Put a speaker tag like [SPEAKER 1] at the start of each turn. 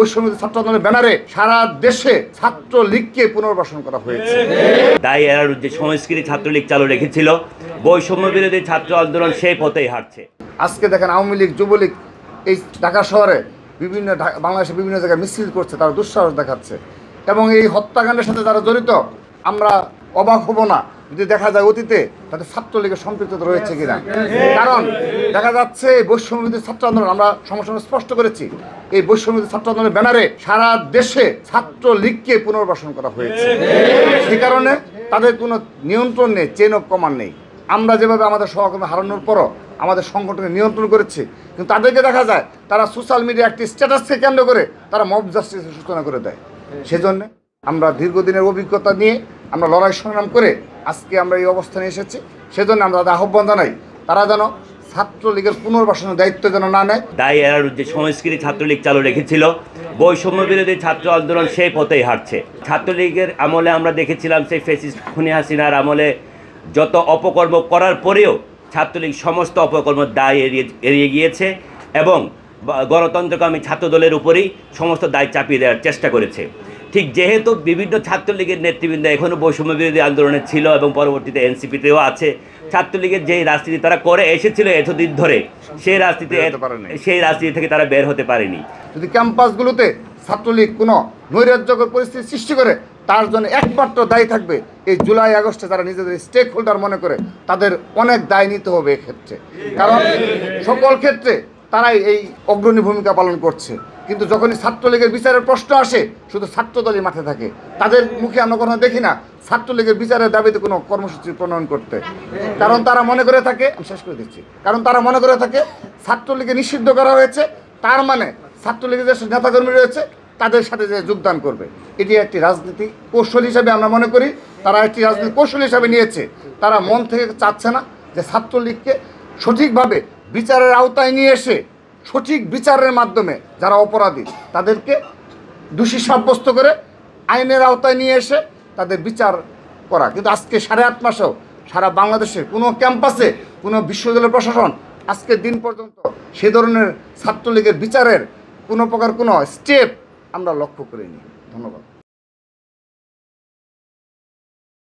[SPEAKER 1] বৈষম্য ছাত্র আন্দোলনের ব্যানারে সারা দেশে ছাত্রলীগকে পুনর্বাসন করা হয়েছে।
[SPEAKER 2] দায় এড়ানোর যে সংস্কৃতি ছাত্রলীগ চালু রেখেছিল, বৈষম্য বিরোধী ছাত্র আন্দোলন সেই পথেই হাঁটছে।
[SPEAKER 1] আজকে দেখেন আওয়ামী লীগ, যুবলীগ এই ঢাকা শহরে বিভিন্ন বাংলাদেশের বিভিন্ন জায়গায় মিছিল করছে, তারা দুঃসাহস দেখাচ্ছে এবং এই হত্যাকাণ্ডের সাথে যারা জড়িত আমরা অবাক হব না যদি দেখা যায় অতীতে তাদের ছাত্রলীগের সম্পৃক্ততা রয়েছে কিনা। কারণ দেখা যাচ্ছে এই বৈষম্যবিরোধী ছাত্র আন্দোলন, আমরা সমস্যা স্পষ্ট করেছি, এই বৈষম্যবিরোধী ছাত্র আন্দোলনের ব্যানারে সারা দেশে ছাত্রলীগকে পুনর্বাসন করা হয়েছে। সেই কারণে তাদের কোনো নিয়ন্ত্রণ নেই, চেইন অফ কমান্ড নেই। আমরা যেভাবে আমাদের সহকর্মী হারানোর পরও আমাদের সংগঠনকে নিয়ন্ত্রণ করেছি, কিন্তু তাদেরকে দেখা যায় তারা সোশ্যাল মিডিয়া একটি স্ট্যাটাসকে কেন্দ্র করে তারা মব জাস্টিসের সূচনা করে দেয়। সেজন্য আমরা দীর্ঘদিনের অভিজ্ঞতা নিয়ে আমরা লড়াই সংগ্রাম করে আজকে আমরা এই অবস্থানে এসেছি। সেজন্য আমরা তাদের আহ্বান জানাই, তারা যেন ছাত্রলীগের পুনর্বাসনের দায়িত্ব যেন না নেয়।
[SPEAKER 2] দায় এড়ানোর যে সংস্কৃতি ছাত্রলীগ চালু রেখেছিল, বৈষম্য বিরোধী ছাত্র আন্দোলন সেই পথেই হাঁটছে। ছাত্রলীগের আমলে আমরা দেখেছিলাম সেই ফ্যাসিস্ট খুনি হাসিনার আমলে যত অপকর্ম করার পরেও ছাত্রলীগ সমস্ত অপকর্ম দায় এড়িয়ে গিয়েছে এবং গণতন্ত্রকামী ছাত্রদলের উপরেই সমস্ত দায় চাপিয়ে দেওয়ার চেষ্টা করেছে। ঠিক যেহেতু বিভিন্ন ছাত্রলীগের নেতৃবৃন্দ এখনও বৈষম্য বিরোধী আন্দোলনে ছিল এবং পরবর্তীতে এনসিপিতেও আছে, ছাত্রলীগের যেই রাজনীতি তারা করে এসেছিল এতদিন ধরে, সেই রাজনীতি থেকে তারা বের হতে পারেনি।
[SPEAKER 1] যদি ক্যাম্পাসগুলোতে ছাত্রলীগ কোনো নৈরাজ্যকর পরিস্থিতি সৃষ্টি করে, তার জন্য একমাত্র দায়ী থাকবে এই জুলাই আগস্টে যারা নিজেদের স্টেক হোল্ডার মনে করে, তাদের অনেক দায় নিতে হবে এক্ষেত্রে। কারণ সকল ক্ষেত্রে তারাই এই অগ্রণী ভূমিকা পালন করছে, কিন্তু যখনই ছাত্রলীগের বিচারের প্রশ্ন আসে শুধু ছাত্রদলই মাঠে থাকে। তাদের মুখে আমরা কোনো দেখি না ছাত্রলীগের বিচারের দাবিতে কোনো কর্মসূচি প্রণয়ন করতে। কারণ তারা মনে করে থাকে, আমি শেষ করে দিচ্ছি, কারণ তারা মনে করে থাকে ছাত্রলীগকে নিষিদ্ধ করা হয়েছে, তার মানে ছাত্রলীগের যে নেতাকর্মী রয়েছে তাদের সাথে যে যোগদান করবে। এটি একটি রাজনীতি কৌশল হিসাবে আমরা মনে করি, তারা একটি রাজনীতি কৌশল হিসাবে নিয়েছে। তারা মন থেকে চাচ্ছে না যে ছাত্রলীগকে সঠিকভাবে বিচারের আওতায় নিয়ে এসে সঠিক বিচারের মাধ্যমে যারা অপরাধী তাদেরকে দোষী সাব্যস্ত করে আইনের আওতায় নিয়ে এসে তাদের বিচার করা। কিন্তু আজকে 8.5 মাসেও সারা বাংলাদেশের কোনো ক্যাম্পাসে কোনো বিশ্ববিদ্যালয় প্রশাসন আজকের দিন পর্যন্ত সে ধরনের ছাত্রলীগের বিচারের কোনো প্রকার কোনো স্টেপ আমরা লক্ষ্য করিনি। ধন্যবাদ।